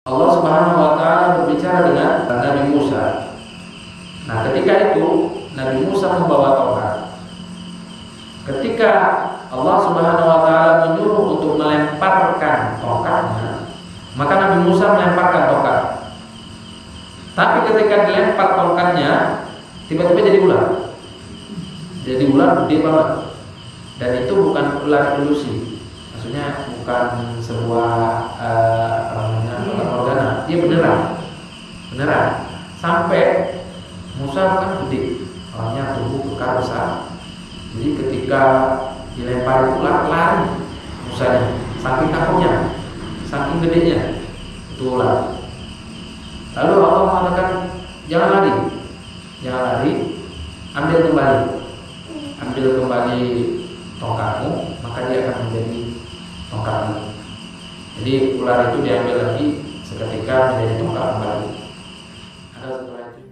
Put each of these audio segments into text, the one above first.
Allah Subhanahu wa taala berbicara dengan Nabi Musa. Nah, ketika itu Nabi Musa membawa tongkat. Ketika Allah Subhanahu wa taala menyuruh untuk melemparkan tongkatnya, maka Nabi Musa melemparkan tongkat. Tapi ketika dilempar tongkatnya, tiba-tiba jadi ular. Jadi ular gede banget. Dan itu bukan ular ilusi. Maksudnya bukan sebuah organa. Dia beneran. Sampai Musa kan gede, orangnya tubuh kekar besar. Jadi ketika dilempar ular, lari Musanya, saking takutnya, saking gedenya itu ular. Lalu Allah mengatakan jangan lari, ambil kembali tongkatmu, maka dia akan menjadi tongkatmu. Jadi ular itu diambil lagi seketika menjadi tongkat kembali. Ada setelah itu.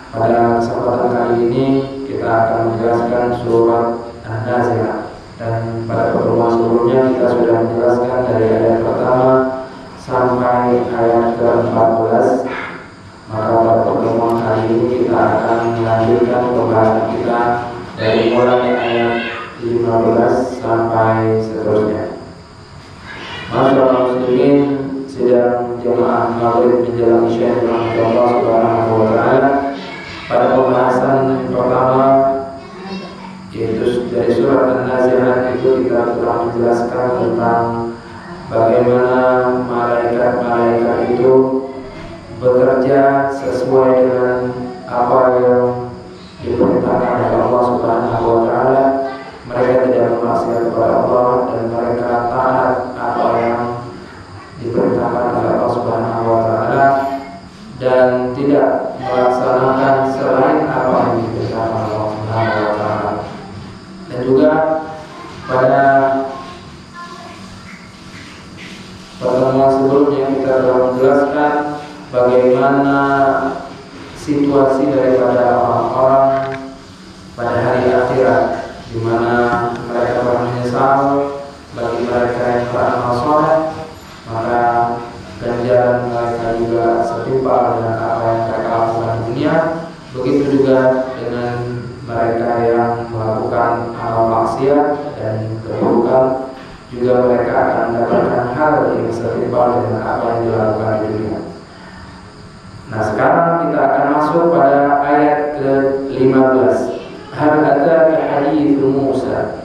Pada kesempatan kali ini kita akan menjelaskan surat An-Nazi'ah, dan pada pertemuan sebelumnya kita sudah menjelaskan dari ayat pertama sampai ayat ke-14. Maka pada pertemuan kali ini kita akan melanjutkan pembahasan kita dari mulai ayat 15 sampai seterusnya. Masyaallah muslimin sidang jemaah maghrib menjelang isya dirahmati Allah Subhanahu wa taala. Pada pembahasan pertama, yaitu dari surat An-Nazi'ah, itu kita telah menjelaskan tentang bagaimana malaikat-malaikat itu bekerja sesuai dengan apa yang diperintahkan oleh Allah Subhanahu wa taala. Mereka tidak bermaksiat kepada Allah dan mereka taat apa yang diperintahkan oleh Allah Subhanahu wa taala dan tidak melaksanakan selain apa yang diperintahkan oleh Allah Subhanahu wa taala. Dan juga pada pertemuan sebelumnya kita telah menjelaskan bagaimana situasi daripada orang-orang pada hari akhirat, di mana mereka menyesal. Bagi mereka yang beramal saleh, maka ganjaran mereka juga setimpal dengan apa yang mereka lakukan di dunia. Begitu juga dengan mereka yang melakukan amal maksiat dan keburukan, juga mereka akan mendapatkan hal yang setimpal dengan apa yang dilakukan di dunia. Nah, sekarang kita akan masuk pada ayat ke-15. Hal ataka hadithu Musa.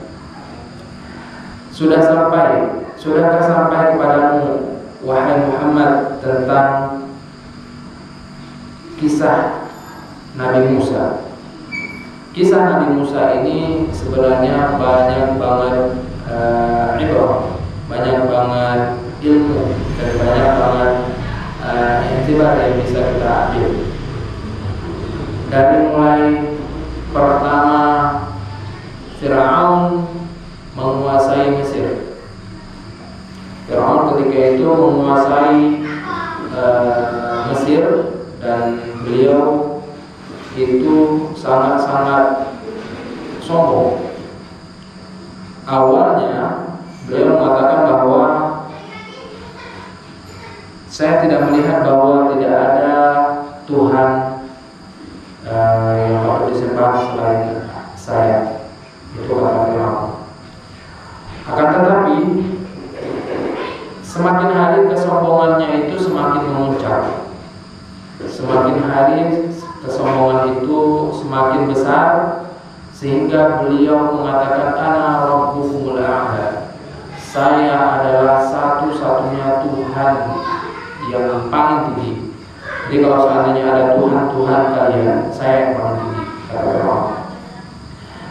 Sudahkah sampai kepadamu wahai Muhammad tentang kisah Nabi Musa. Kisah Nabi Musa ini sebenarnya banyak banget ibrah, banyak banget ilmu, dan banyak banget intibar yang bisa kita ambil. Dari mulai pertama Fir'aun menguasai Mesir. Fir'aun ketika itu menguasai Mesir, dan beliau itu sangat-sangat sombong. Awalnya beliau mengatakan bahwa saya tidak melihat bahwa tidak ada Tuhan yang patut disembah selain saya. Itu kata Fir'aun. Akan tetapi semakin hari kesombongannya itu semakin memuncak. Semakin hari kesombongan itu semakin besar, sehingga beliau mengatakan ana rabbukumul a'la. Saya adalah satu-satunya Tuhan yang paling tinggi. Jadi kalau seandainya ada Tuhan kalian, saya yang paling tinggi, kata Fir'aun.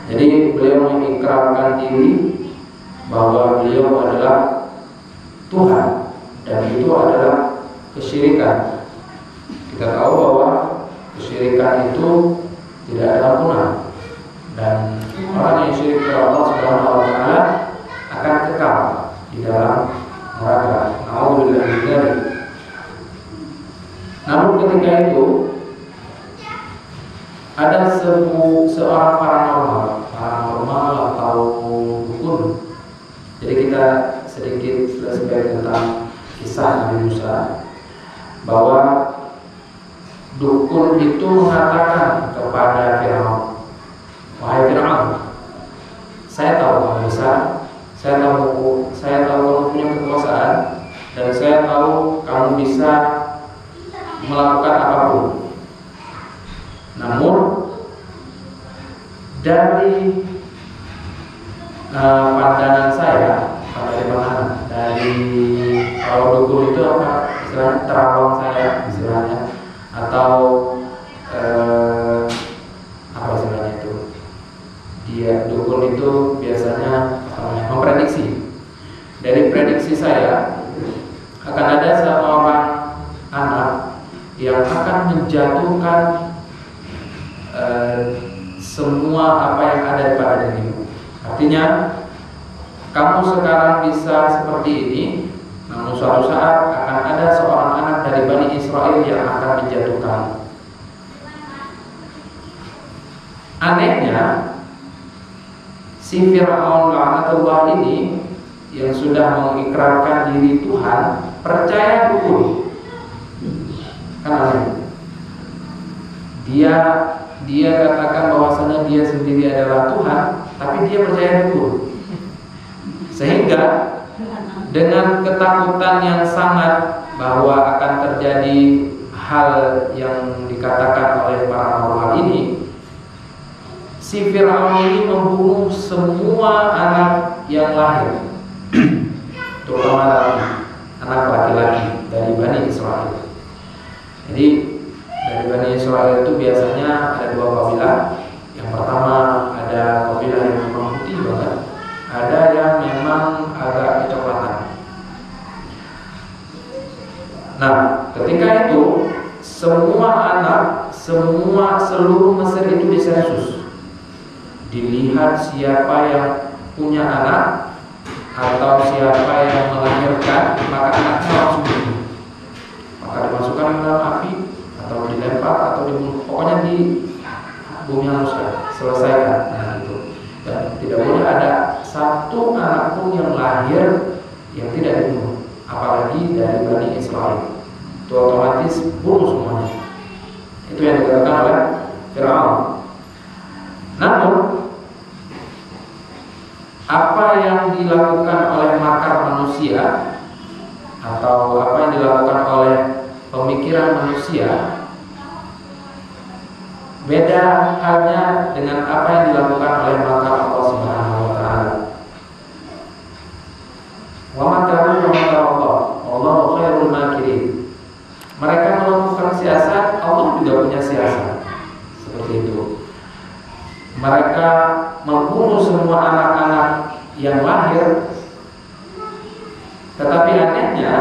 Jadi beliau mengikrarkan diri bahwa beliau adalah Tuhan, dan itu adalah kesyirikan. Kita tahu bahwa kesyirikan itu tidak ada ampunan, dan orang yang syirik kepada Allah Subhanahu wa taala akan kekal di dalam neraka. Nauzubillah min dzalik. Namun ketika itu ada seorang paranormal atau dukun. Jadi kita sedikit flashback tentang kisah Nabi Musa, bahwa dukun itu mengatakan kepada Firaun, "Wahai Firaun, saya tahu kamu besar, saya tahu kamu punya kekuasaan, dan saya tahu kamu bisa melakukan apapun. Namun dari pandangan saya, dari kalau dukun itu apa istilahnya, terawang saya istilahnya, atau apa istilahnya itu, dia dukun itu biasanya memprediksi. Dari prediksi saya akan ada seorang anak yang akan menjatuhkan semua apa yang ada pada dirimu. Artinya kamu sekarang bisa seperti ini, namun suatu saat akan ada seorang anak dari Bani Israel yang akan menjatuhkan." Anehnya, si Fir'aun laknatullah ini yang sudah mengikrarkan diri Tuhan percaya dukun. Kan aneh. Dia katakan bahwasanya dia sendiri adalah Tuhan, tapi dia percaya dukun. Sehingga dengan ketakutan yang sangat bahwa akan terjadi hal yang dikatakan oleh paranormal ini, si Fir'aun ini membunuh semua anak yang lahir, terutama anak laki-laki dari Bani Israel. Jadi dari Bani Israel itu biasanya ada dua kabilah. Yang pertama ada kabilah yang memang putih banget, ada yang memang agak kecoklatan. Nah, ketika itu semua anak, seluruh Mesir itu disensus, dilihat siapa yang punya anak atau siapa yang melahirkan, maka anaknya langsung dibunuh, maka dimasukkan ke dalam api atau dilempar atau dibunuh, pokoknya di bumi hanguskan, selesaikan. Nah itu, dan tidak boleh ada satu anak pun yang lahir yang tidak dibunuh, apalagi dari Bani Israel. Itu otomatis bunuh semuanya. Itu yang dikatakan oleh Firaun. Namun apa yang dilakukan oleh makar manusia atau apa yang dilakukan oleh pemikiran manusia beda halnya dengan apa yang dilakukan oleh makar Allah Subhanahu wa taala. Wa makaru wa makar Allah, Allahu khairul makirin. Mereka melakukan siasat, Allah juga punya siasat. Seperti itu. Mereka membunuh semua anak-anak yang lahir, tetapi anehnya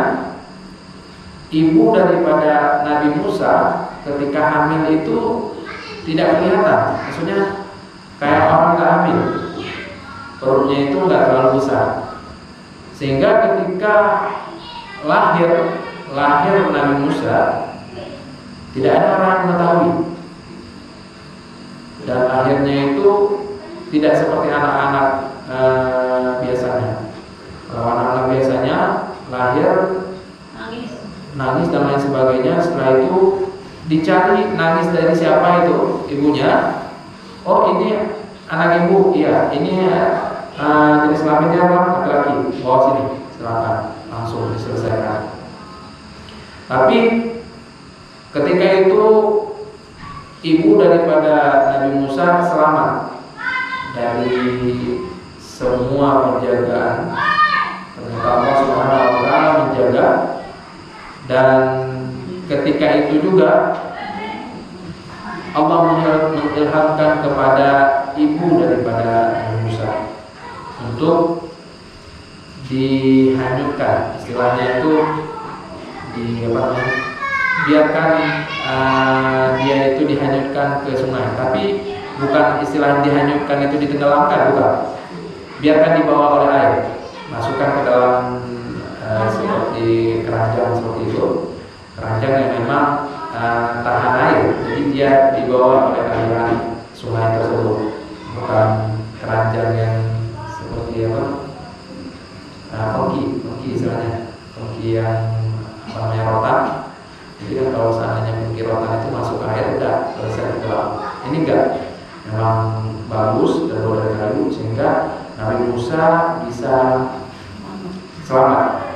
ibu daripada Nabi Musa ketika hamil itu tidak kelihatan. Maksudnya kayak orang gak hamil, perutnya itu gak terlalu besar, sehingga ketika lahir Nabi Musa tidak ada orang yang mengetahui. Dan akhirnya itu tidak seperti anak-anak biasanya. Kalau anak-anak biasanya lahir nangis dan lain sebagainya, setelah itu dicari nangis dari siapa itu ibunya. Oh ini anak ibu, iya ini jenis kelaminnya laki-laki. Bawa sini, silakan, langsung diselesaikan. Tapi ketika itu ibu daripada Nabi Musa selamat dari semua penjagaan. Ternyata Allah Subhanahu wa taala menjaga, dan ketika itu juga Allah mengilhamkan kepada ibu daripada Nabi Musa untuk dihanyutkan, istilahnya itu biarkan dia itu dihanyutkan ke sungai, tapi bukan istilah dihanyutkan itu ditenggelamkan, bukan. Biarkan dibawa oleh air, masukkan ke dalam seperti keranjang seperti itu, keranjang yang memang tahan air, jadi dia dibawa oleh aliran sungai ini enggak, memang bagus terbuat dari kayu sehingga Nabi Musa bisa selamat.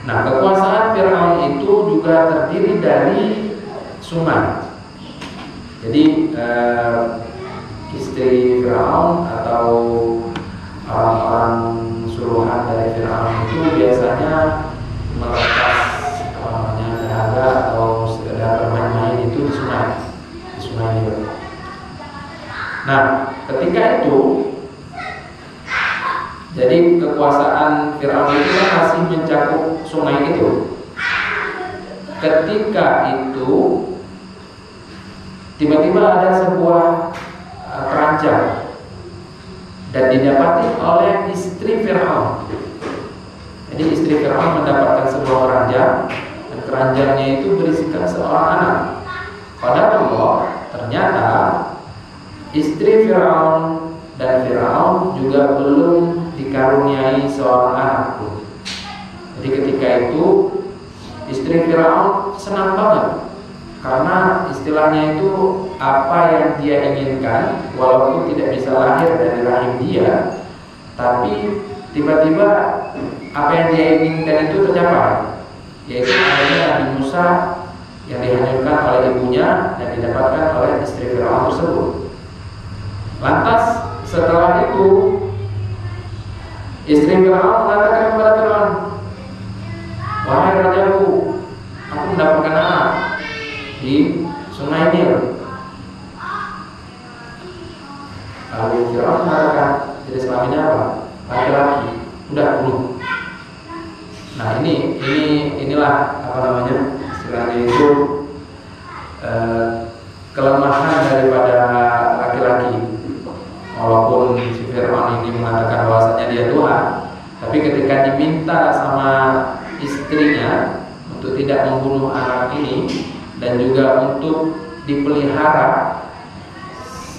Nah, kekuasaan Fir'aun itu juga terdiri dari sungai. Jadi istri Fir'aun atau orang-orang suruhan dari Fir'aun itu biasanya melepas dahaga atau sekedar bermain-main itu di sungai Nil. Nah, ketika itu, jadi kekuasaan Fir'aun itu kan masih mencakup sungai itu. Ketika itu tiba-tiba ada sebuah keranjang dan didapati oleh istri Fir'aun. Jadi istri Fir'aun mendapatkan sebuah keranjang dan keranjangnya itu berisikan seorang anak. Padahal ternyata istri Fir'aun dan Fir'aun juga belum dikaruniai seorang anak pun. Jadi ketika itu istri Fir'aun senang banget karena istilahnya itu apa yang dia inginkan walaupun tidak bisa lahir dari rahim dia, tapi tiba-tiba apa yang dia inginkan itu tercapai, yaitu adanya Nabi Musa yang dihanyutkan oleh ibunya dan didapatkan oleh istri Fir'aun tersebut. Lantas setelah itu istri Fir'aun mengatakan kepada Fir'aun, "Wahai rajaku, aku mendapatkan anak di sungai Nil." Lalu Fir'aun mengatakan, "Jadi selaminya apa? Laki-laki, udah belum?" Nah inilah apa namanya istilahnya itu kelemahan daripada laki-laki. Walaupun si Fir'aun ini mengatakan bahwasanya dia Tuhan, tapi ketika diminta sama istrinya untuk tidak membunuh anak ini dan juga untuk dipelihara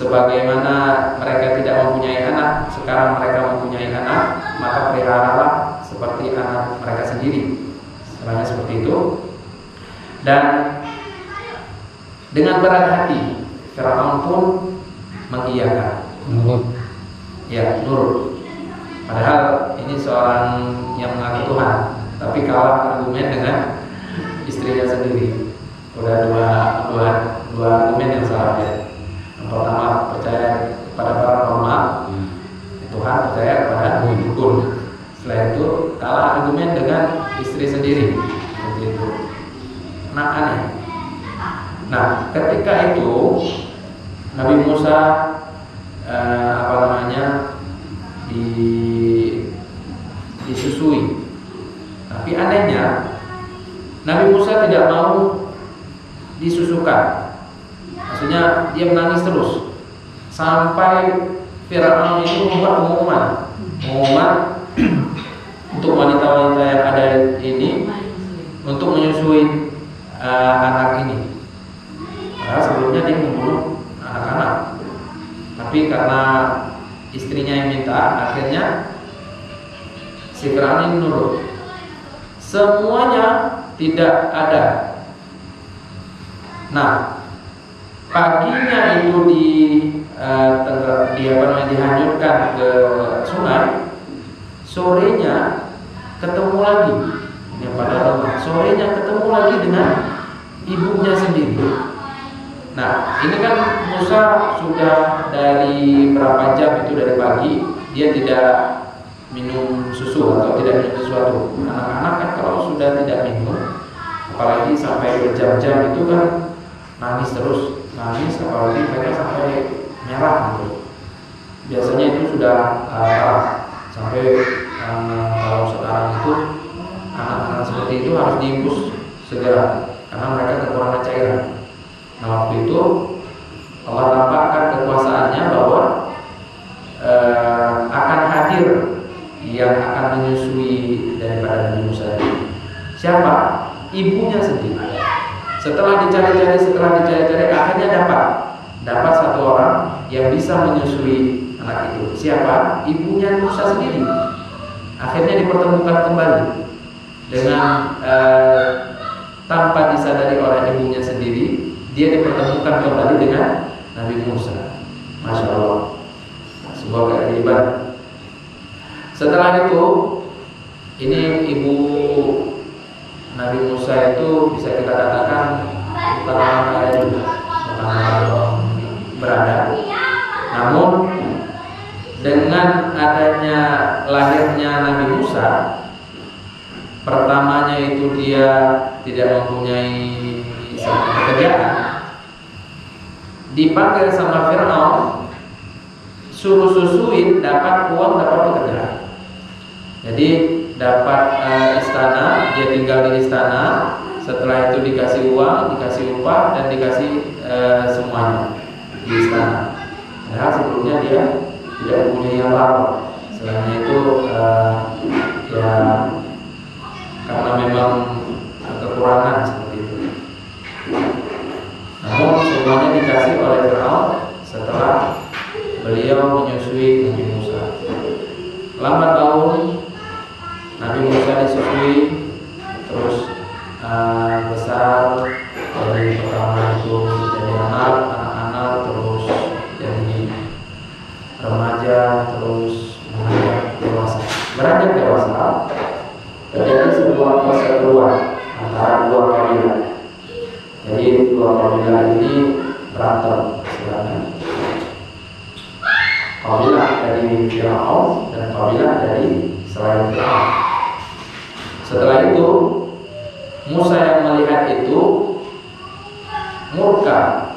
sebagaimana mereka tidak mempunyai anak, sekarang mereka mempunyai anak, maka peliharalah seperti anak mereka sendiri. Sebenarnya seperti itu. Dan dengan berat hati Fir'aun pun mengiyakan. Ya, nurut. Padahal ini seorang yang mengaku Tuhan, tapi kalah argumen dengan istrinya sendiri. Udah dua argumen yang salah ya. Yang pertama percaya pada paranormal, Tuhan percaya kepada dukun. Setelah itu kalah argumen dengan istri sendiri, seperti itu. Nah, aneh. Nah, ketika itu Nabi Musa disusui. Tapi anehnya Nabi Musa tidak mau disusukan. Maksudnya dia menangis terus sampai Fir'aun itu membuat pengumuman untuk wanita-wanita yang ada ini untuk menyusui anak ini. Karena sebelumnya dia membunuh anak-anak, tapi karena istrinya yang minta, akhirnya si Fir'aun ini nurut. Semuanya tidak ada. Nah, paginya itu dihanyutkan ke sungai, sorenya ketemu lagi. Ini pada rumah, sorenya ketemu lagi dengan ibunya sendiri. Nah, ini kan Musa sudah dari berapa jam itu dari pagi dia tidak minum susu atau tidak minum sesuatu. Anak-anak kan kalau sudah tidak minum, apalagi sampai berjam-jam itu kan nangis terus, apalagi mereka sampai merah gitu. Biasanya itu sudah sampai kalau sekarang itu anak-anak seperti itu harus diinfus segera karena mereka kekurangan cairan. Nah, waktu itu Allah tampakkan kekuasaannya bahwa akan hadir yang akan menyusui daripada Nabi Musa. Siapa? Ibunya sendiri. Setelah dicari-cari, akhirnya dapat satu orang yang bisa menyusui anak itu. Siapa? Ibunya Musa sendiri. Akhirnya dipertemukan kembali dengan tanpa disadari oleh ibunya sendiri. Dia dipertemukan kembali dengan Nabi Musa. Masya Allah, sebuah keajaiban. Setelah itu, ini ibu Nabi Musa itu bisa kita katakan bukan orang kaya juga, bukan orang berada. Namun dengan adanya lahirnya Nabi Musa, pertamanya itu dia tidak mempunyai satu pekerjaan, dipanggil sama Fir'aun, suruh susuin, dapat uang, dapat pekerjaan. Jadi dapat istana, dia tinggal di istana. Setelah itu dikasih uang, dikasih upah, dan dikasih semuanya di istana. Padahal sebelumnya dia tidak mempunyai apa-apa. Selainnya itu ya karena memang kekurangan seperti itu. Namun semuanya dikasih oleh Fir'aun setelah beliau menyusui Nabi Musa. Lambat tahun Nabi Musa disusui, terus besar, dari pertama itu jadi anak-anak, terus jadi remaja, terus beranjak dewasa. Beranjak dewasa terjadi sebuah perseteruan antara dua kabilah. Jadi dua kabilah ini berantem sebenarnya. Kabilah dari Fir'aun dan kabilah dari selain Fir'aun. Setelah itu Musa yang melihat itu murka.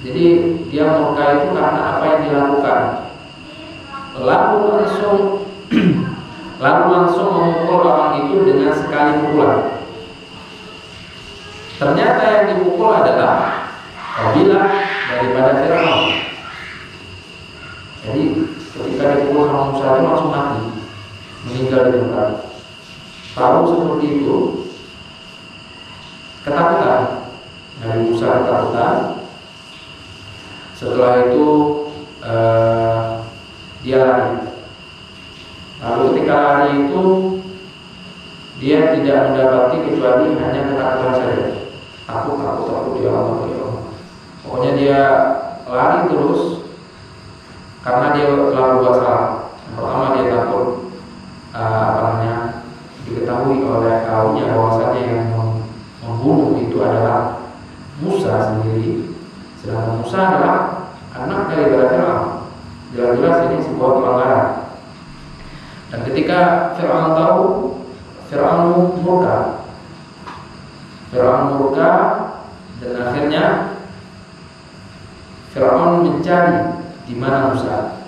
Jadi dia murka itu karena apa yang dilakukan. Lalu langsung memukul orang itu dengan sekali pukulan. Ternyata yang dipukul adalah kabilah daripada Fir'aun. Jadi ketika dipukul sama Musa itu langsung mati, meninggal di tempat. Tahu seperti itu, ketakutan. Nabi Musa ketakutan. Setelah itu dia lari. Lalu ketika lari itu dia tidak mendapati kecuali hanya ketakutan saja. Takut dia Allah. Pokoknya dia lari terus karena dia telah berbuat salah. Yang pertama dia takut diketahui oleh kaumnya bahwasanya yang membunuh itu adalah Musa sendiri, sedangkan Musa adalah anak dari Fir'aun. Jelas-jelas ini sebuah pelanggaran. Dan ketika Fir'aun tahu, Fir'aun murka, dan akhirnya Fir'aun mencari di mana Musa.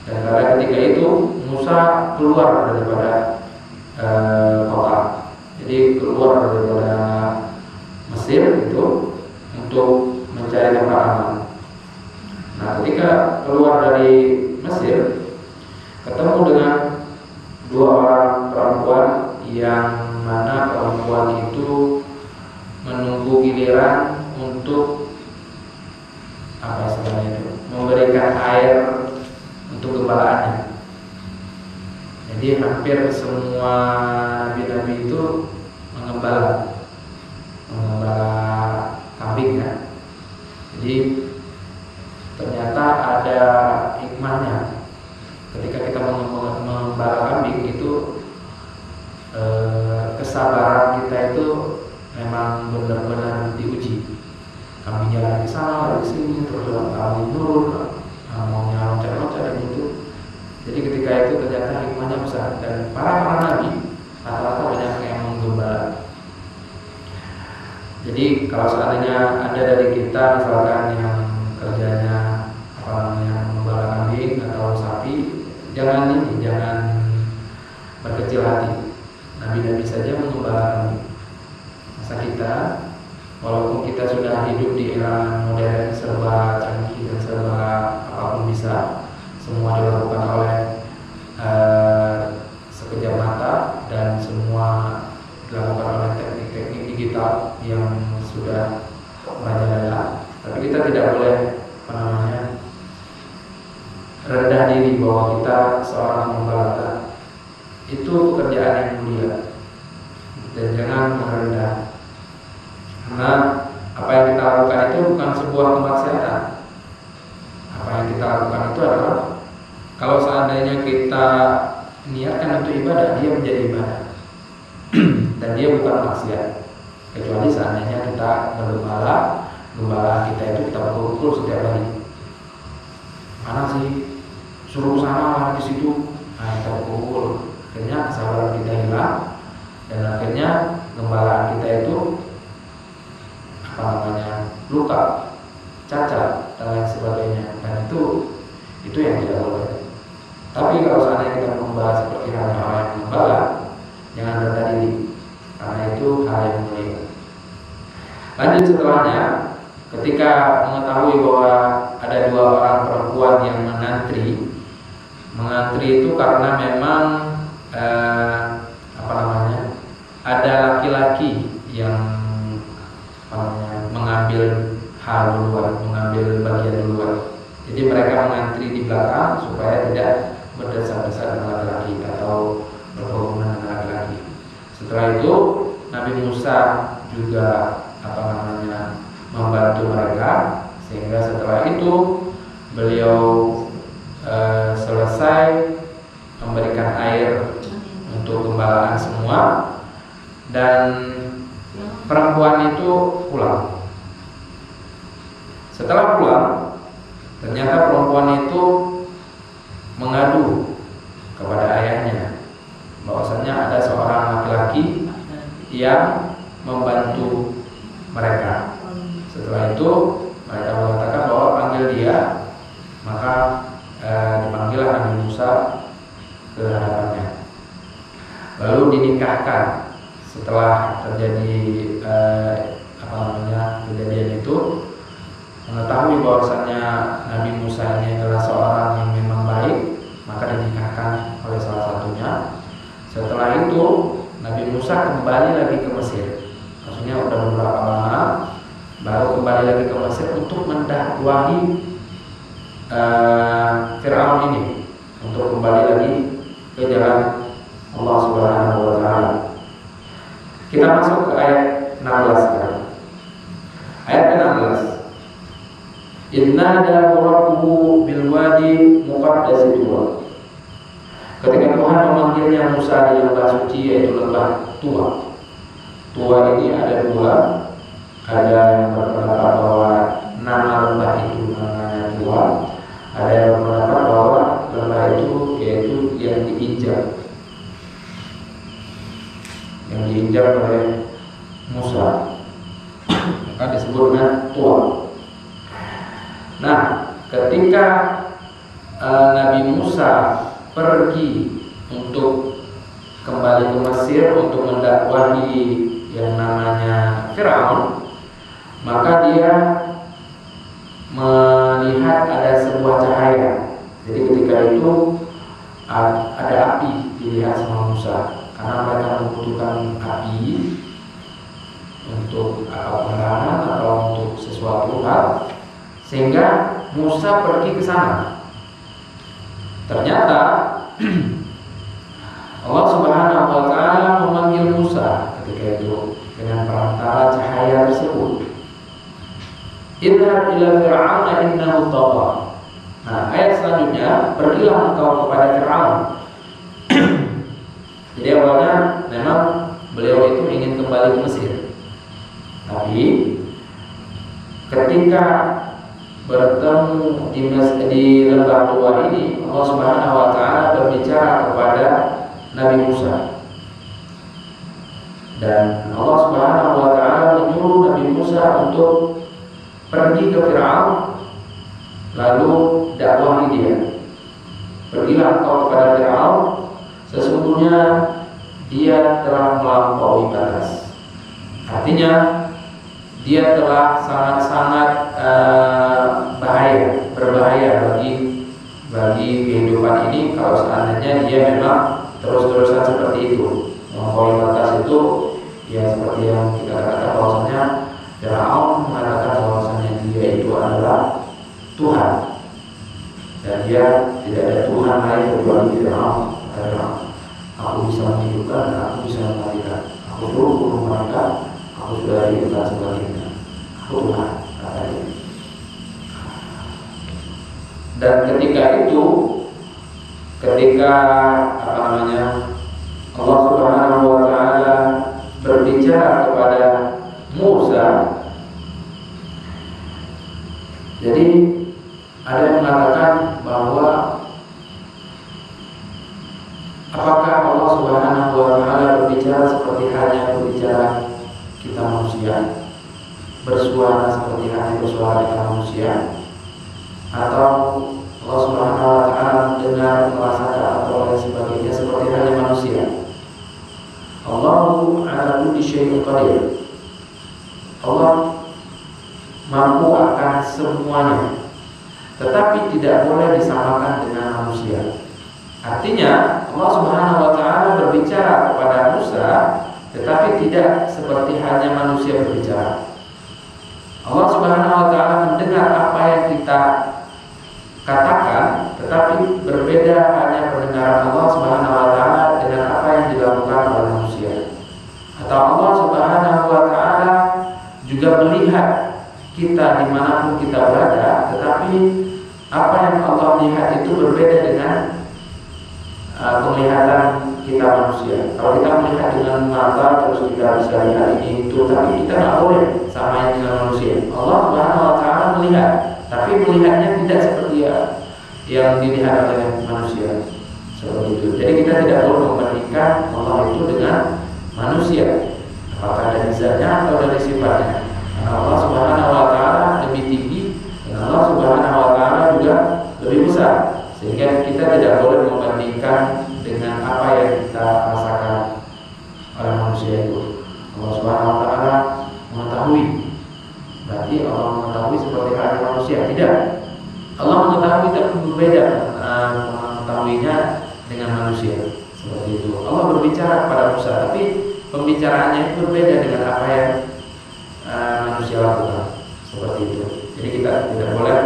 Dan pada ketika itu Musa keluar daripada kota, jadi keluar daripada Mesir itu untuk mencari tempat aman. Nah, ketika keluar dari Mesir, ketemu dengan dua orang perempuan yang mana perempuan itu menunggu giliran untuk apa istilahnya itu, memberikan air untuk gembalaannya. Jadi hampir semua nabi-nabi itu mengembala kambing ya. Jadi ternyata ada hikmahnya. Ketika kita mengembala kambing itu kesabaran kita itu memang benar-benar diuji. Kambingnya lagi sana, lagi sini, terus kambing nurun, maunya loncat-loncat gitu. Jadi ketika itu ternyata hikmahnya besar, dan para nabi rata-rata banyak yang menggembala. Jadi kalau seandainya ada dari kita misalkan yang kerjanya menggembala kambing atau sapi, jangan berkecil hati. Nabi-nabi saja menggembala kambing. Masa kita, walaupun kita sudah hidup di era modern, serba canggih dan serba apapun bisa, semua dilakukan oleh sekejap mata, dan semua dilakukan oleh teknik-teknik digital yang sudah merajalela. Tapi kita tidak boleh rendah diri bahwa kita seorang pembalap. Itu pekerjaan yang mulia, dan jangan merendah. Karena apa yang kita lakukan itu bukan sebuah kemaksiatan, kita lakukan itu adalah kalau seandainya kita niatkan untuk ibadah, dia menjadi ibadah dan dia bukan maksiat. Kecuali seandainya kita bergembala, gembala kita itu kita pukul setiap hari. Mana sih? Suruh sana, di situ. Nah, kita pukul. Akhirnya kesabaran kita hilang dan akhirnya gembalaan kita itu luka, cacat dan lain sebagainya. Dan itu yang tidak boleh. Tapi kalau seandainya kita membahas seperti halnya orang yang menggembala, jangan rendah diri, karena itu hal yang mulia. Lanjut setelahnya, ketika mengetahui bahwa ada 2 orang perempuan yang mengantri itu karena memang ada laki-laki yang mengambil hal duluan, mengambil bagian duluan. Jadi mereka mengantri di belakang supaya tidak berdesak-desak dengan laki-laki atau berhubungan dengan laki-laki. Setelah itu Nabi Musa juga membantu mereka, sehingga setelah itu beliau selesai memberikan air untuk gembalaan semua dan perempuan itu pulang. Setelah pulang, ternyata perempuan itu mengadu kepada ayahnya bahwasanya ada seorang laki-laki yang membantu mereka. Setelah itu mereka mengatakan bahwa panggil dia, maka dipanggillah Nabi Musa ke hadapannya. Lalu dinikahkan. Setelah terjadi kejadian itu, mengetahui bahwasanya Nabi Musa ini adalah seorang yang memang baik, maka dinikahkan oleh salah satunya. Setelah itu Nabi Musa kembali lagi ke Mesir. Maksudnya udah beberapa lama baru kembali lagi ke Mesir untuk mendakwahi Fir'aun ini, untuk kembali lagi ke jalan Allah Subhanahu wa Ta'ala. Kita masuk ke ayat 16 sekarang. Ayat 16. Innada rabbuhu bil wadi muqaddasi tuwa. Ketika Tuhan memanggilnya Musa di lembah suci, yaitu lembah Tua. Tua ini ada 2. Ada yang berpendapat bahwa nama lembah itu namanya Tua. Ada yang berpendapat bahwa lembah itu yaitu yang diinjak, oleh Musa, maka disebut dengan Tua. Nah, ketika Nabi Musa pergi untuk kembali ke Mesir untuk mendakwahi yang namanya Fir'aun, maka dia melihat ada sebuah cahaya. Jadi ketika itu ada api dilihat sama Musa, karena mereka membutuhkan api untuk penerangan atau untuk sesuatu hal, sehingga Musa pergi ke sana. Ternyata Allah Subhanahu wa Ta'ala memanggil Musa ketika itu dengan perantara cahaya tersebut. Idhab ila Fir'auna innahu tagha. Nah, ayat selanjutnya, pergilah engkau kepada Fir'aun. Jadi awalnya memang beliau itu ingin kembali ke Mesir, tapi ketika bertemu di lembah Tua ini, Allah Subhanahu wa Ta'ala berbicara kepada Nabi Musa, dan Allah Subhanahu wa Ta'ala menyuruh Nabi Musa untuk pergi ke Fir'aun, lalu dakwahi dia. Pergilah engkau kepada Fir'aun, sesungguhnya dia telah melampaui batas. Artinya dia telah sangat-sangat berbahaya bagi kehidupan ini kalau seandainya dia memang terus-terusan seperti itu. Melampaui batas itu ya seperti yang kita katakan bahwasanya Fir'aun mengatakan bahwasanya dia itu adalah Tuhan, dan dia tidak ada Tuhan lain kecuali Fir'aun. Aku bisa menghidupkan dan aku bisa mematikan. Aku suruh bunuh mereka, aku sudah hidupkan sebagainya. Aku Tuhan, kata dia. Dan ketika itu, ketika Allah Subhanahu wa taala berbicara kepada Musa, jadi ada yang mengatakan bahwa apakah Allah Subhanahu wa taala berbicara seperti halnya berbicara kita manusia, bersuara seperti halnya bersuara kita manusia, atau Allah Subhanahu wa taala mendengar, merasakan atau lain sebagainya seperti halnya manusia. Allahu ala kulli syai'in qadir. Allah mampu akan semuanya, tetapi tidak boleh disamakan dengan manusia. Artinya Allah Subhanahu wa taala berbicara kepada Musa, tetapi tidak seperti halnya manusia berbicara. Allah Subhanahu wa taala mendengar apa yang kita katakan, tetapi berbeda halnya pendengaran Allah Subhanahu wa taala dengan apa yang dilakukan oleh manusia. Atau Allah Subhanahu wa taala juga melihat kita dimanapun kita berada, tetapi apa yang Allah lihat itu berbeda dengan penglihatan kita manusia. Kalau kita melihat dengan mata, terus kita bisa lihat ini itu, tapi kita nggak boleh samain dengan manusia. Allah Subhanahu wa taala melihat, tapi melihatnya tidak seperti yang dilihat oleh manusia, seperti itu. Jadi kita tidak boleh membandingkan Allah itu dengan manusia, apakah dari zatnya atau dari sifatnya. Karena Allah Subhanahu wa taala lebih tinggi dan Allah Subhanahu wa taala juga lebih besar, sehingga kita tidak boleh membandingkan dengan apa yang kita rasakan oleh manusia itu. Allah Subhanahu wa taala mengetahui, berarti Allah mengetahui seperti halnya manusia? Tidak. Allah mengetahui tapi berbeda mengetahuinya dengan manusia, seperti itu. Allah berbicara kepada Musa, tapi pembicaraannya itu berbeda dengan apa yang manusia lakukan, seperti itu. Jadi kita tidak boleh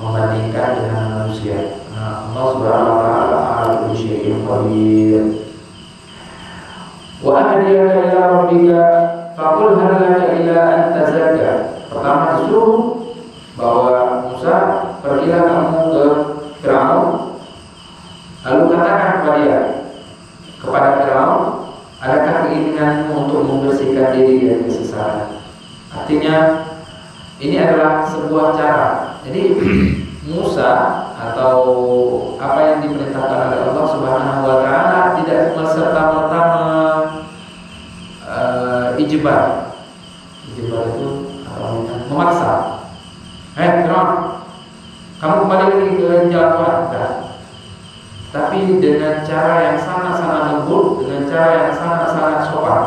membandingkan dengan manusia. Allah Subhanahu wa taala ala kulli syai'in qadir. Wa ahdiyaka ila rabbika faqul hal laka ila an tazakka. Pertama disuruh bahwa Musa, pergilah kamu ke Firaun, lalu katakan kepada Firaun, adakah keinginanmu untuk membersihkan diri dari kesesatan? Artinya ini adalah sebuah cara. Jadi Musa atau apa yang diperintahkan oleh Allah Subhanahu wa taala tidak serta-merta ijbar. Ijbar itu memaksa. Firaun, kamu kembali lagi ke jalan Tuhan. Tapi dengan cara yang sangat-sangat lembut, dengan cara yang sangat-sangat sopan.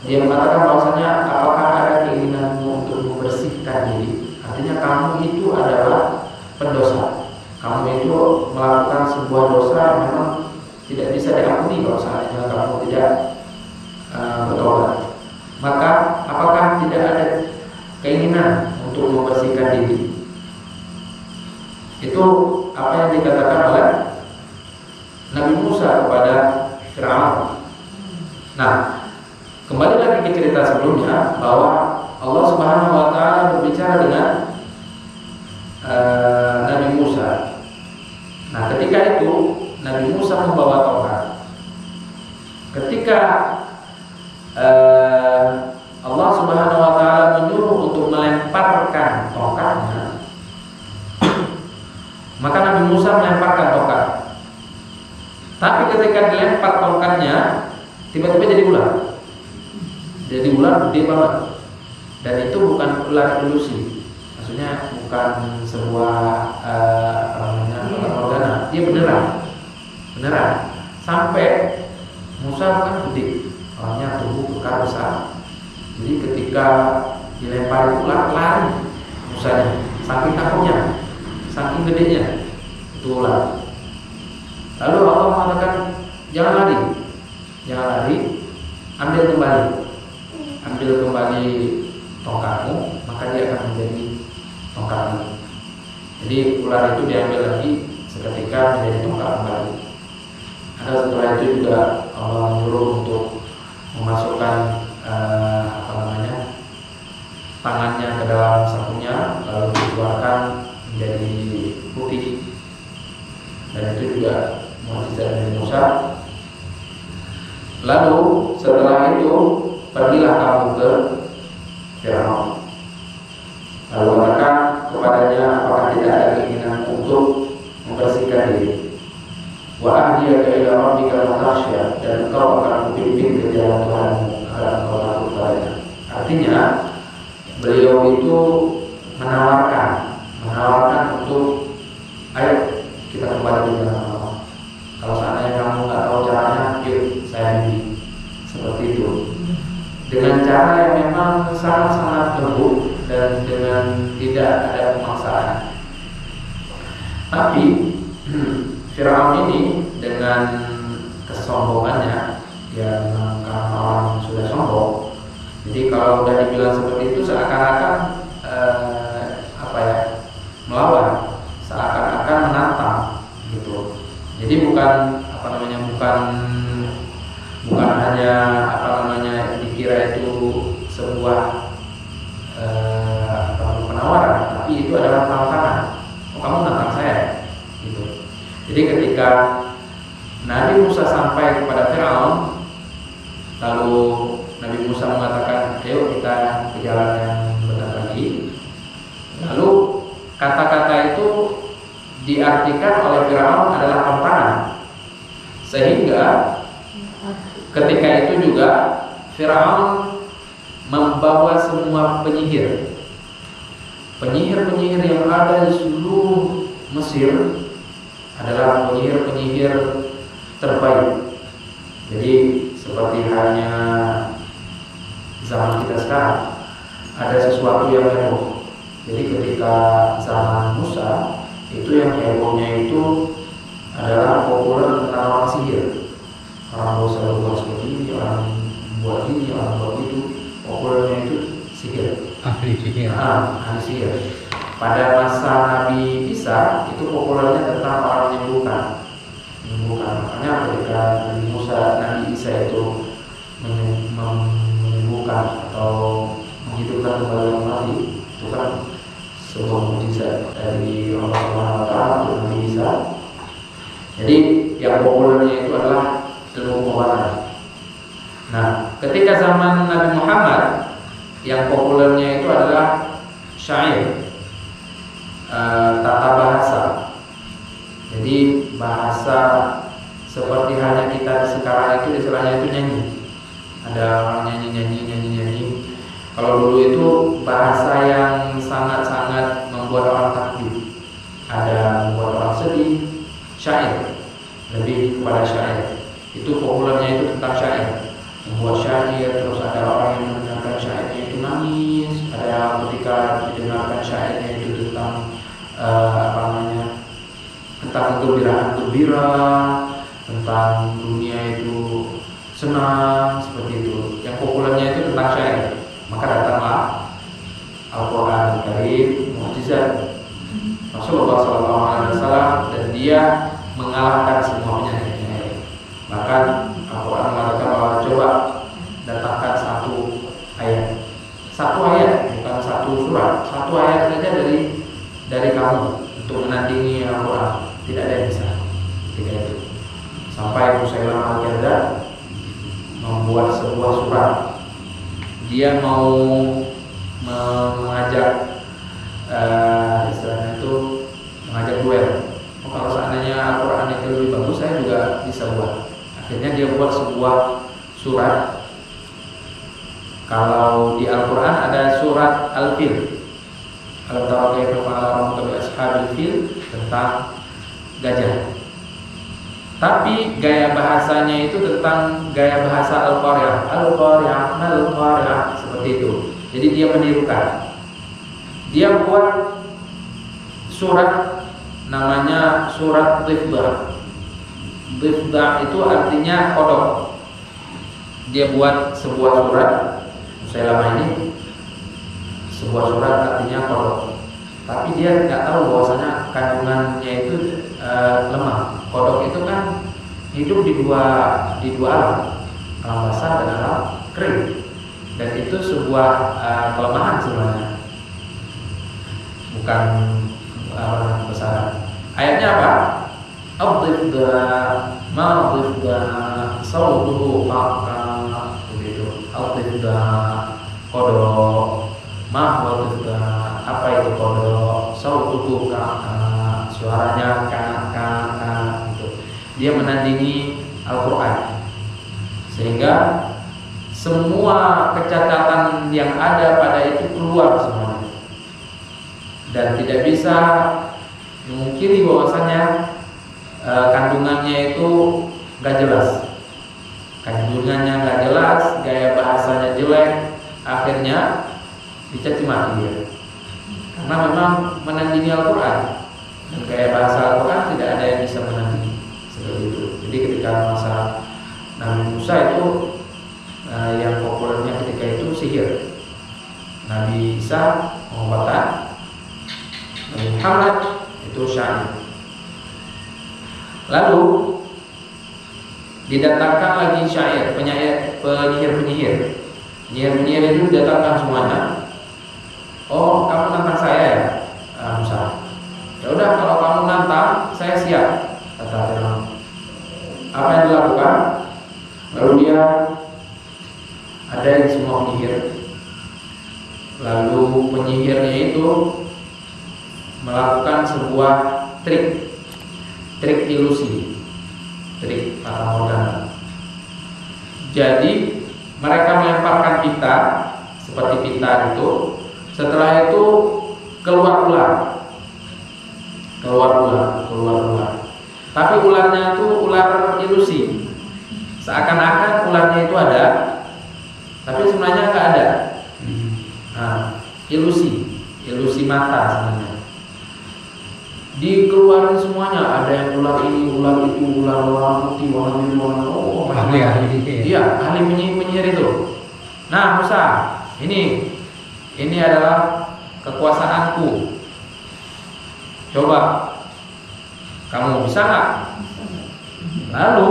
Dia mengatakan bahwasanya apakah ada keinginanmu untuk membersihkan diri? Artinya kamu itu adalah pendosa. Kamu itu melakukan sebuah dosa yang memang tidak bisa diampuni kalau seandainya kamu tidak bertobat. Maka apakah tidak ada keinginan untuk membersihkan diri? Itu apa yang dikatakan oleh Nabi Musa kepada Firaun. Nah, kembali lagi ke cerita sebelumnya bahwa Allah Subhanahu wa taala berbicara dengan Nabi Musa. Nah, ketika itu Nabi Musa membawa tongkat. Ketika Allah Subhanahu wa taala menyuruh untuk melemparkan tongkatnya, maka Nabi Musa melemparkan tongkat. Tapi ketika dilempar tongkatnya, tiba-tiba jadi ular. Jadi ular gede banget. Dan itu bukan ular ilusi. Maksudnya bukan sebuah organa. Dia beneran. Sampai Musa kan gede, orangnya tubuh besar besar. Jadi ketika dilempar ular, lari Musanya, saking takutnya, saking gedenya itu ular. Lalu Allah mengatakan, jangan lari, ambil kembali tongkatmu, maka dia akan menjadi tongkatmu. Jadi ular itu diambil lagi seketika menjadi tongkat kembali. Ada setelah itu juga Allah menyuruh untuk memasukkan tangannya ke dalam sakunya, lalu dikeluarkan menjadi putih, dan itu juga mukjizat Nabi Musa. Lalu setelah itu pergilah kamu ke Firaun, lalu katakan kepadanya, apakah tidak ada keinginan untuk membersihkan diri? Wa ahdiyaka ila rabbika fakhsha, dan engkau akan kupimpin ke jalan Tuhanmu agar engkau takut padanya. Artinya beliau itu menawarkan untuk, ayo kita kembali ke jalan Allah. Kalau seandainya kamu nggak tahu caranya, yuk saya bimbing. Seperti itu, dengan cara yang memang sangat-sangat lembut dan dengan tidak ada pemaksaan. Tapi Firaun ini dengan kesombongannya, ya memang karena orang sudah sombong. Jadi kalau udah dibilang seperti itu seakan-akan melawan, seakan-akan menantang gitu. Jadi bukan hanya dikira itu sebuah penawaran, tapi itu adalah tantangan. Oh, kamu nantang saya gitu. Jadi ketika Nabi Musa sampai kepada Firaun, lalu Nabi Musa mengatakan, ayo kita ke jalan yang benar lagi. Lalu kata-kata itu diartikan oleh Firaun adalah tantangan, sehingga ketika itu juga Firaun membawa semua penyihir yang ada di seluruh Mesir adalah penyihir terbaik. Jadi seperti halnya zaman kita sekarang, ada sesuatu yang heboh. Jadi ketika zaman Musa, itu yang hebohnya itu adalah populer tentang orang sihir. Orang Musa berbuat seperti ini, orang buat ini, orang buat itu. Populernya itu sihir. Ahli sihir. Pada masa Nabi Isa itu populernya tentang orang menyembuhkan. Makanya ketika Nabi Isa itu menyembuhkan atau menghidupkan kembali orang mati, itu kan sebuah mukjizat dari Allah Subhanahu wa taala untuk Nabi Isa. Jadi yang populernya itu adalah ilmu pengobatan. Nah, ketika zaman Nabi Muhammad, yang populernya itu adalah syair, tata bahasa. Jadi bahasa seperti halnya kita sekarang itu istilahnya itu nyanyi. Ada orang nyanyi. Kalau dulu itu bahasa yang sangat-sangat membuat orang takjub. Ada membuat orang sedih, syair, lebih kepada syair. Itu populernya itu tentang syair, membuat syair. Terus ada orang yang mendengarkan syairnya itu nangis. Ada ketika didengarkan syairnya itu tentang tentang kegembiraan gembira, tentang dunia itu senang, seperti itu. Yang populernya itu tentang syair. Maka datanglah Al-Quran Karim, mukjizat Rasulullah SAW, dan dia mengalahkan semua penyanyi. Bahkan Al-Quran mengatakan bahwa coba datangkan satu ayat, bukan satu surat, satu ayat saja dari kamu untuk menandingi Al-Quran. Tidak ada yang bisa ketika itu. Sampai Musailamah Al-Kadzdzab membuat sebuah surat. Dia mau mengajak istilahnya itu mengajak duel. Kalau seandainya Al-Quran itu lebih bagus, saya juga bisa buat. Akhirnya dia buat sebuah surat. Kalau di Al-Quran ada surat Al-Fil, Alam tara kaifa fa'ala rabbuka bi ashabil fil, tentang gajah. Tapi gaya bahasanya itu tentang gaya bahasa Al-Qari'ah, seperti itu. Jadi dia menirukan. Dia buat surat namanya surat Dhifdah. Dhifdah itu artinya kodok. Dia buat sebuah surat, Musailamah ini sebuah surat artinya kodok. Tapi dia nggak tahu bahwasanya kandungannya itu lemah. Kodok itu kan hidup di dua alam basah dan alam kering, dan itu sebuah kelemahan sebenarnya. Bukan besaran. Ayatnya apa? Adhifda ma adhifda sautuhu qaqa, begitu. Adhifda kodok ma adhifda, apa itu kodok? Sautuhu qaqa, suaranya ka gitu. Dia menandingi Al-Qur'an sehingga semua kecacatan yang ada pada itu keluar semuanya, dan tidak bisa memungkiri bahwasanya kandungannya itu nggak jelas, gaya bahasanya jelek, akhirnya dicaci maki ya. Karena memang menandingi Al-Quran, dan gaya bahasa Al-Quran tidak ada yang bisa menandingi seperti itu. Jadi ketika masa Nabi Musa itu yang populernya ketika itu sihir, Nabi Isa pengobatan, Nabi Muhammad itu syair. Lalu didatangkan lagi syair, penyihir itu didatangkan semuanya. Oh, kamu nantang saya ya, Musa? Ya udah, kalau kamu nantang, saya siap, kata Firaun. Apa yang dilakukan? Lalu dia ada yang semua penyihir. Lalu penyihirnya itu melakukan sebuah trik ilusi, trik fatamorgana. Jadi mereka melemparkan pita, seperti pita itu. Setelah itu keluar ular. Tapi ularnya itu ular ilusi. Seakan-akan ularnya itu ada, tapi sebenarnya nggak ada. Nah, ilusi mata sebenarnya. Dikeluarin semuanya, ada yang ular ini, ular itu, ular warna putih, warna biru, warna iya, ahli penyihir itu. Nah, Musa, ini adalah kekuasaanku. Coba kamu bisa nggak? Lalu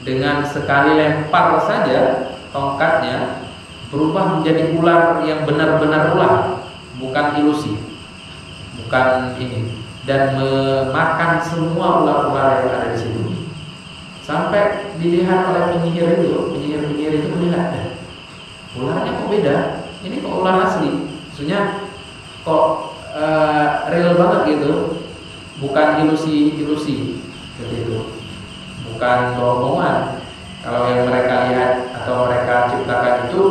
dengan sekali lempar saja tongkatnya berubah menjadi ular yang benar-benar ular, bukan ilusi, bukan ini, dan memakan semua ular-ular yang ada di situ. Sampai dilihat oleh penyihir itu melihat, ularnya kok beda, ini kok ular asli, maksudnya kok real banget gitu, bukan ilusi seperti itu, bukan bohongan. Kalau yang mereka lihat atau mereka ciptakan itu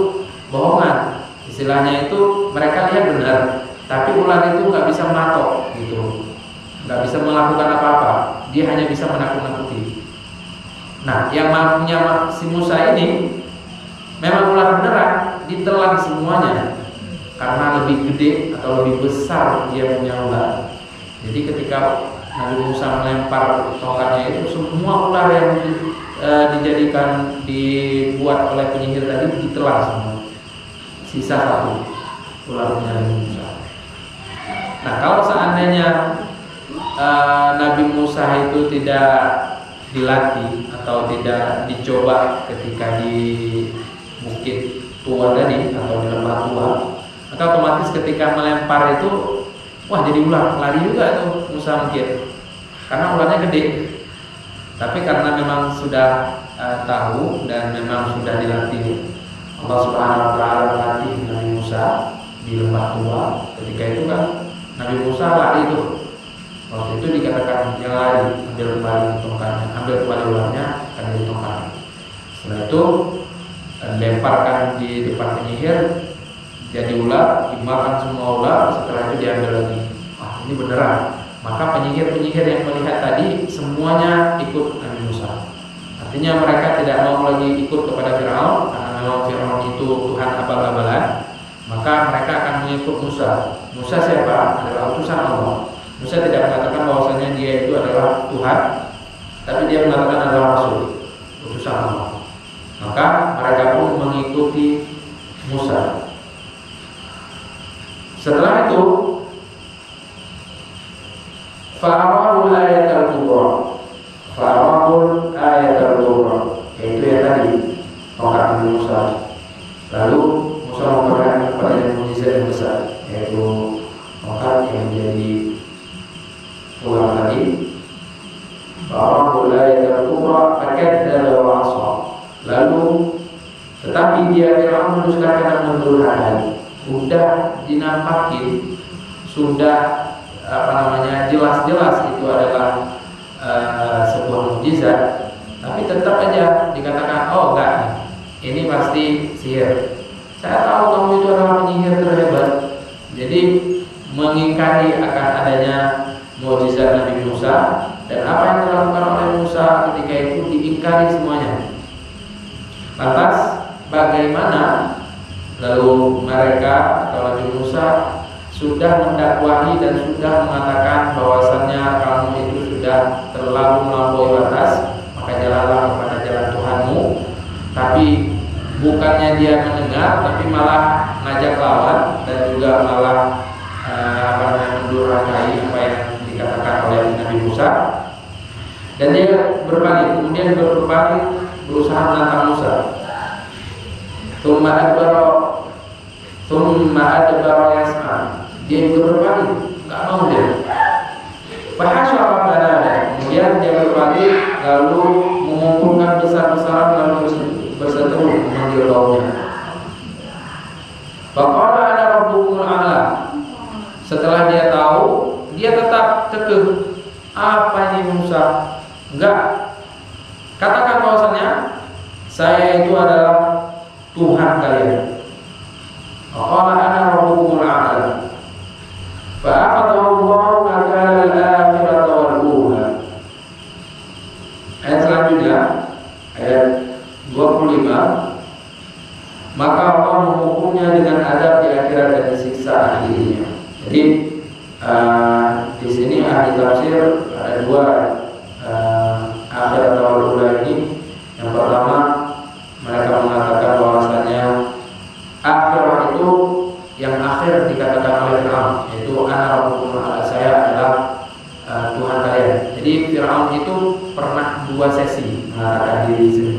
bohongan, istilahnya itu mereka lihat benar, tapi ular itu nggak bisa matok gitu, nggak bisa melakukan apa-apa, dia hanya bisa menakut-nakuti. Nah, yang punya si Musa ini memang ular beneran, ditelan semuanya karena lebih gede atau lebih besar dia punya ular. Jadi ketika Nabi Musa melempar tongkatnya itu, semua ular yang dibuat oleh penyihir tadi ditelan semua. Sisa satu ularnya Nabi Musa. Nah, kalau seandainya Nabi Musa itu tidak dilatih atau tidak dicoba ketika di Bukit Tua tadi atau di Lembah Tua, maka otomatis ketika melempar itu, wah jadi ular, lari juga tuh Musa mungkin, karena ularnya gede. Tapi karena memang sudah tahu dan memang sudah dilatih, Allah Subhanahu wa taala melatih Nabi Musa di Lembah Tua. Ketika itu kan Nabi Musa lari itu. Waktu itu dikatakan yang lari, ambil kembali tongkatnya, ambil kembali ularnya, karena di tongkatnya. Setelah itu lemparkan di depan penyihir, jadi ular, dimakan semua ular. Setelah itu diambil lagi. Wah, ini beneran. Maka penyihir-penyihir yang melihat tadi semuanya ikut Nabi Musa. Artinya mereka tidak mau lagi ikut kepada Firaun, karena memang Firaun itu Tuhan abal-abalan. Maka mereka akan mengikut Musa. Musa siapa? Adalah utusan Allah. Musa tidak mengatakan bahwasanya dia itu adalah Tuhan, tapi dia mengatakan adalah Rasul, utusan Allah. Maka mereka pun mengikuti Musa. Setelah itu, fa'arahul ayatul kubra, yaitu yang tadi tongkat Nabi Musa. Lalu Musa memperlihatkan kepada yang mukjizat yang besar, yaitu tongkat yang menjadi ulang lagi. Fa'arahu al-ayatal kubra fakadzdzaba wa 'asha. Lalu tetapi dia Fir'aun mendustakan dan mendurhakai. Sudah dinampakin, sudah jelas-jelas itu adalah sebuah mukjizat, tapi tetap aja dikatakan, oh enggak, ini pasti sihir. Saya tahu kamu itu adalah penyihir terhebat. Jadi mengingkari akan adanya mukjizat Nabi Musa, dan apa yang dilakukan oleh Musa ketika itu diingkari semuanya. Lantas bagaimana lalu mereka atau Nabi Musa sudah mendakwahi dan sudah mengatakan bahwasannya kamu itu sudah terlalu melampaui batas, maka jalanlah kepada jalan Tuhanmu. Tapi bukannya dia mendengar, tapi malah ngajak lawan dan juga malah mendurhakai apa yang dikatakan oleh Nabi Musa. Dan dia berbalik, kemudian berusaha menantang Musa. Tsumma adbara yas'a. Dia juga berbalik, enggak mau dia. Fahasyara fanada. Kemudian dia berbalik lalu mengumpulkan besar-besaran lalu berseteru memanggil kaumnya. Faqala ana rabbukumul a'la. Setelah dia tahu, dia tetap kekeh. Apa ini Musa? Enggak. Katakan bahwasannya saya itu adalah Tuhan kalian. Qala ana rabbukumul a'la. Fa akhadahu Allahu makana al-akhirati wal ula. Ayat selanjutnya, ayat 25. Maka Allah menghukumnya dengan azab di akhirat dan siksa akhirnya. Jadi di sini ahli tafsir ada dua akhirat wal ula ini. Yang pertama, mereka mengatakan bahwasanya akhirah itu yang akhir dikatakan oleh Fir'aun, yaitu ana rabbukum a'la, saya adalah Tuhan kalian. Jadi Fir'aun itu pernah dua sesi mengatakan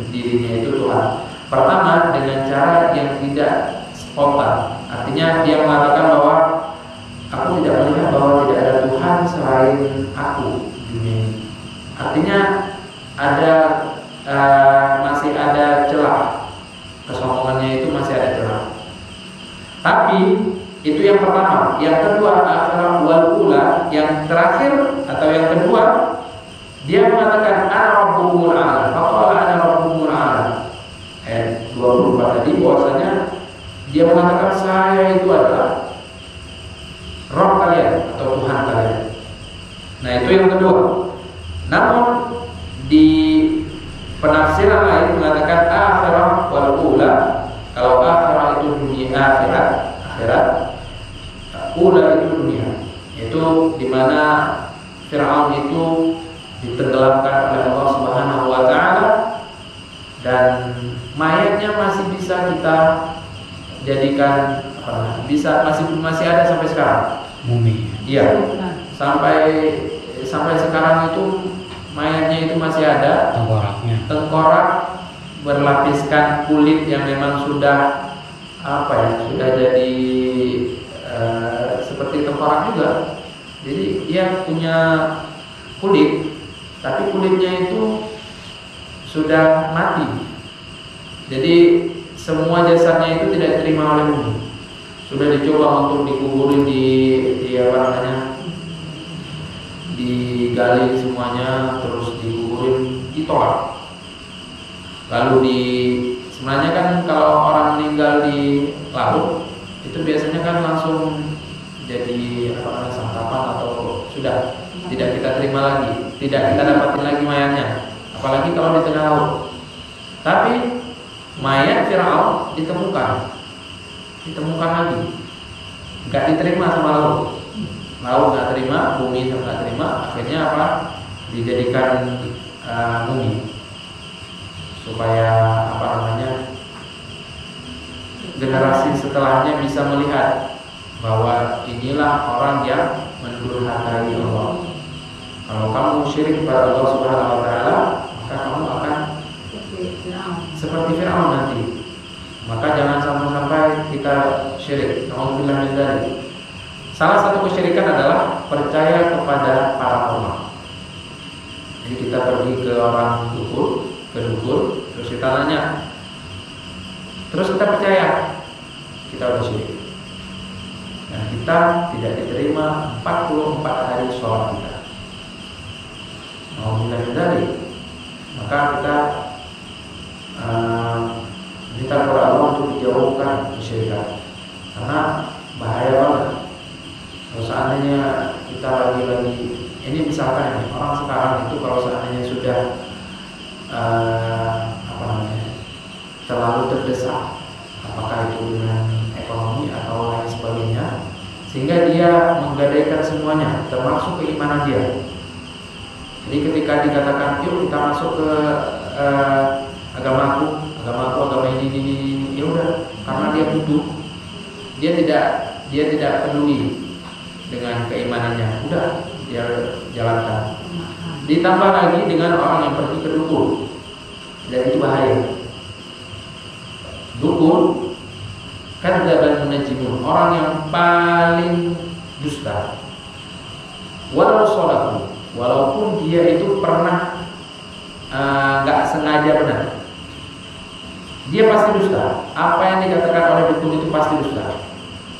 dirinya itu Tuhan. Pertama dengan cara yang tidak spontan, artinya dia mengatakan bahwa aku tidak melihat bahwa tidak ada Tuhan selain aku di dunia ini. Artinya ada masih ada celah, kesombongannya itu masih ada celah. Tapi itu yang pertama. Yang kedua, akhirah wal ula, yang terakhir atau yang kedua, dia mengatakan ana rabbukumul a'la. Faqala ana rabbukumul a'la. Ayat 24 tadi bahwasanya dia mengatakan saya itu adalah Rabb kalian atau Tuhan kalian. Nah, itu yang kedua. Namun di penafsiran lain mengatakan akhirah wal ula. Kalau akhirah itu dunia, akhirat, ula itu dunia. Itu dimana Fir'aun itu ditenggelamkan oleh Allah Subhanahu wa Ta'ala, dan mayatnya masih bisa kita jadikan masih ada sampai sekarang. Mumi. Iya. Sampai sekarang itu mayatnya itu masih ada. Tengkorak berlapiskan kulit yang memang sudah sudah jadi seperti tengkorak juga. Jadi dia punya kulit, tapi kulitnya itu sudah mati. Jadi semua jasadnya itu tidak diterima oleh bumi. Sudah dicoba untuk dikuburin digali semuanya, terus dikuburin, ditolak. Lalu sebenarnya kan kalau orang meninggal di laut itu biasanya kan langsung jadi santapan atau sudah tidak kita terima lagi, tidak kita dapatin lagi mayatnya, apalagi kalau di tengah laut. Tapi mayat Fir'aun ditemukan lagi, nggak diterima sama laut nggak terima, bumi nggak terima, akhirnya dijadikan mumi supaya generasi setelahnya bisa melihat bahwa inilah orang yang mendurhakai Allah. Kalau kamu syirik kepada Allah Subhanahu wa Ta'ala, maka kamu akan seperti Fir'aun nanti. Maka jangan sampai kita syirik. Nauzubillah min dzalik. Salah satu kesyirikan adalah percaya kepada paranormal. Jadi kita pergi ke orang dukun, terus kita nanya, terus kita percaya, kita udah syirik. Dan kita tidak diterima 44 hari sholat kita. Mau dari, maka kita minta kepada Allah untuk dijauhkan kesyirikan, karena bahaya banget. Kalau seandainya kita lagi ini misalkan orang sekarang itu kalau seandainya sudah terlalu terdesak, apakah itu dengan ekonomi atau lain sebagainya, sehingga dia menggadaikan semuanya termasuk keimanan dia. Jadi ketika dikatakan yuk kita masuk ke agama ini, ya udah, karena dia butuh, dia tidak peduli dengan keimanannya, udah dia jalankan. Ditambah lagi dengan orang yang pergi ke dukun, dan itu bahaya. Dukun kan dan menajimun, orang yang paling dusta. Walaupun dia itu pernah nggak sengaja benar, dia pasti dusta. Apa yang dikatakan oleh dukun itu pasti dusta.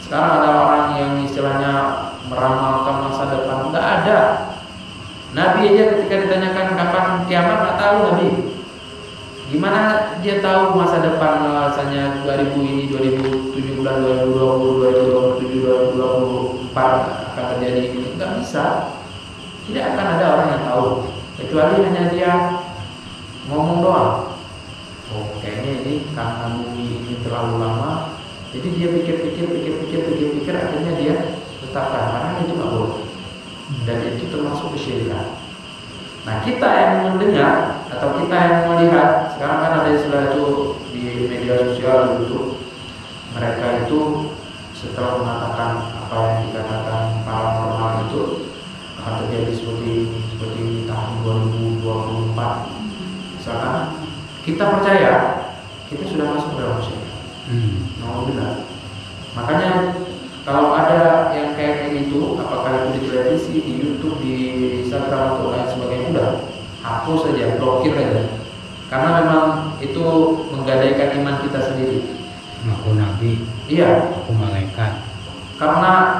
Sekarang ada orang yang istilahnya meramalkan masa depan, nggak ada. Nabi aja ketika ditanyakan kapan kiamat nggak tahu Nabi. Gimana dia tahu masa depan, alasannya 2000 ini, 2017, 2020, 2027, 2024 akan terjadi ini? Nggak bisa. Tidak akan ada orang yang tahu, kecuali hanya dia ngomong doang. Oh, kayaknya ini karena bumi ini terlalu lama, jadi dia pikir, akhirnya dia tetapkan, karena itu nggak boleh, dan itu termasuk kesyirikan. Nah, kita yang mendengar atau kita yang melihat, sekarang kan ada istilah itu di media sosial, di YouTube, mereka itu setelah mengatakan apa yang dikatakan paranormal itu akan terjadi seperti tahun 2024, misalkan kita percaya, kita sudah masuk dalam syirik. Alhamdulillah. Makanya kalau ada yang kayak gitu, apakah itu di televisi, di YouTube, di Instagram atau lain sebagainya, udah hapus saja, blokir aja. Karena memang itu menggadaikan iman kita sendiri. Aku nabi, iya, aku malaikat. Karena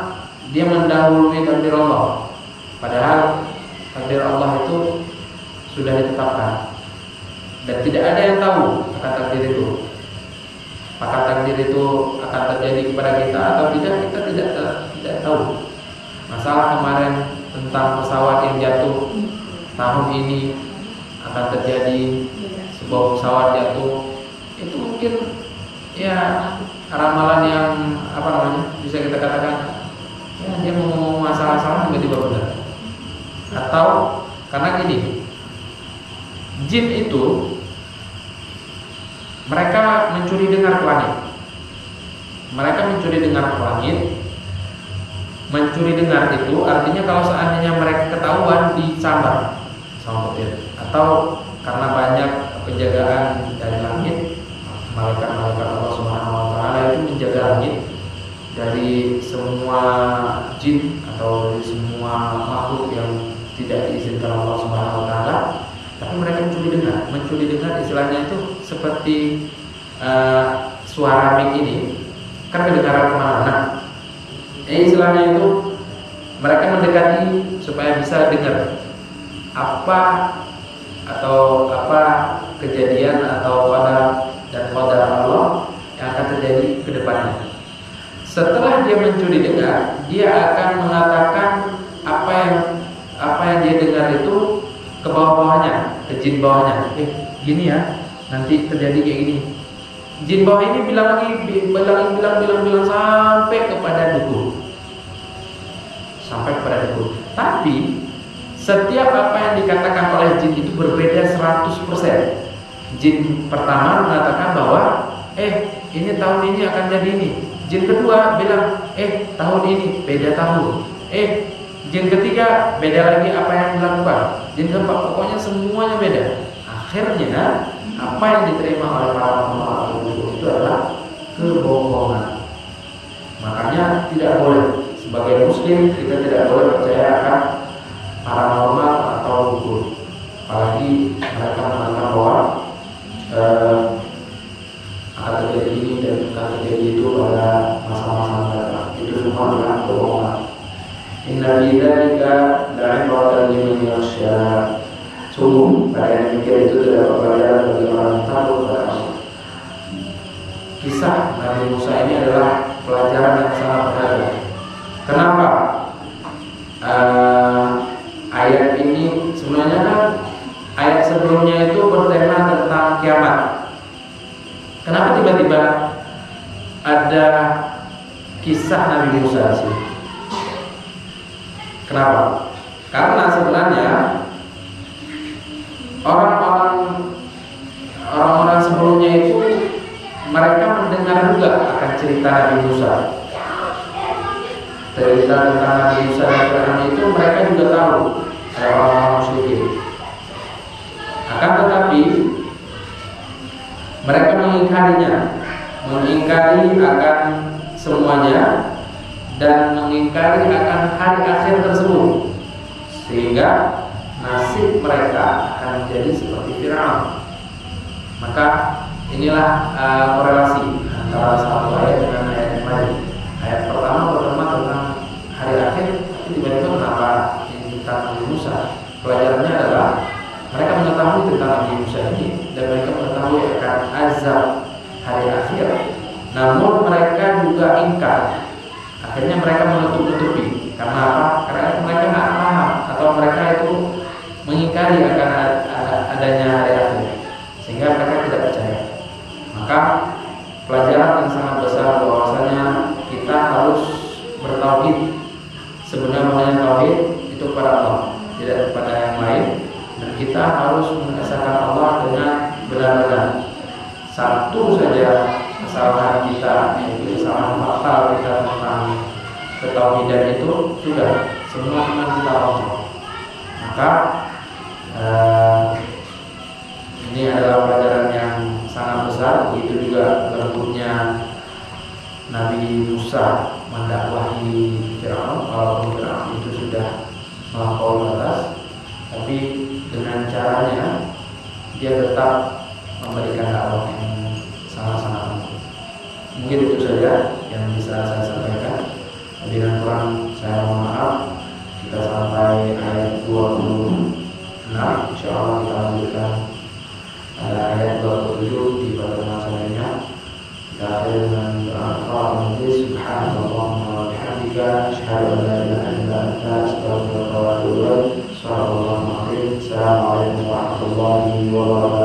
dia mendahului takdir Allah. Padahal takdir Allah itu sudah ditetapkan, dan tidak ada yang tahu akan takdir itu. Apakah takdir itu akan terjadi kepada kita atau tidak, kita tidak tahu. Masalah kemarin tentang pesawat yang jatuh, tahun ini akan terjadi sebuah pesawat jatuh, itu mungkin ya ramalan yang bisa kita katakan ya dia mau masalah-masalah tiba-tiba benar. Atau karena gini, jin itu mereka mencuri dengar ke langit. Mereka mencuri dengar ke langit. Mencuri dengar itu artinya kalau seandainya mereka ketahuan disambar sama petir, atau karena banyak penjagaan dari langit, malaikat-malaikat Allah Subhanahu wa taala itu menjaga langit dari semua jin atau dari semua makhluk yang tidak diizinkan Allah Subhanahu wa taala. Tapi mereka mencuri dengar istilahnya itu seperti suara mic ini kan kedengaran kemana-mana. Istilahnya itu mereka mendekati supaya bisa dengar apa kejadian atau qadar Allah yang akan terjadi ke depannya. Setelah dia mencuri dengar, dia akan mengatakan apa yang dia dengar itu ke bawah-bawahnya, ke jin bawahnya. Gini ya, nanti terjadi kayak gini. Jin bawah ini bilang sampai kepada dukun. Tapi setiap apa yang dikatakan oleh jin itu berbeda 100%. Jin pertama mengatakan bahwa ini tahun ini akan jadi ini. Jin kedua bilang tahun ini beda tahun. Jin ketiga beda lagi apa yang dilakukan. Jin keempat, pokoknya semuanya beda. Akhirnya apa yang diterima oleh para ulama itu adalah kebohongan. Makanya tidak boleh sebagai muslim kita tidak boleh percaya akan paranormal atau hukum, apalagi mereka mengatakan bahwa akan terjadi ini dan akan terjadi itu pada masa-masa mendatang. Itu semua adalah kebohongan. Inna fi dzalika la'ibratan liman yakhsha. Sungguh pada yang demikian itu terdapat pelajaran bagi orang yang takut kepada Allah. Kisah Nabi Musa ini adalah pelajaran yang sangat berharga. Kenapa? Ayat ini sebenarnya kan ayat sebelumnya itu bertema tentang kiamat. Kenapa tiba-tiba ada kisah Nabi Musa sih? Kenapa? Karena sebenarnya orang-orang sebelumnya itu mereka mendengar juga akan cerita Nabi Musa. Cerita tentang Nabi Musa dan Fir'aun itu mereka juga tahu, ada orang-orang musyrikin. Akan tetapi mereka mengingkari akan semuanya dan mengingkari akan hari akhir tersebut, sehingga nasib mereka akan menjadi seperti Fir'aun. Maka inilah korelasi antara satu ayat dengan ayat yang lain. Ayat pertama bertema tentang hari akhir, tapi tiba-tiba kenapa ini tentang Nabi Musa? Pelajarannya adalah mereka mengetahui tentang Nabi Musa ini dan mereka mengetahui akan azab hari akhir, namun mereka juga ingkar. Akhirnya mereka menutup-nutupi. Karena apa? Karena mereka nggak paham atau mereka itu mengingkari akan adanya hari akhir, sehingga mereka tidak percaya. Maka pelajaran yang sangat besar bahwasanya kita harus bertauhid. Sebenarnya tauhid itu kepada Allah, tidak kepada yang lain, dan kita harus mengesahkan Allah dengan benar-benar. Satu saja kesalahan kita, yaitu kesalahan fatal kita tentang ketauhidan itu sudah semua iman kita Allah. Maka ini adalah pelajaran yang sangat besar. Begitu juga lembutnya Nabi Musa mendakwahi Fir'aun, walaupun Fir'aun itu sudah melampaui batas, tapi dengan caranya dia tetap memberikan dakwah yang sangat-sangat penting. Mungkin itu saja yang bisa saya sampaikan. Lebih dan kurang saya mohon maaf. Kita sampai ayat 26. Insyaallah kita lanjutkan ayat 27 di pertemuan selanjutnya. Kita akhiri dengan doa subhanallahumma wa bihamdika asyhadu an la ilaha illa anta astaghfiruka wa atubu ilaik. Assalamualaikum warahmatullahi wabarakatuh.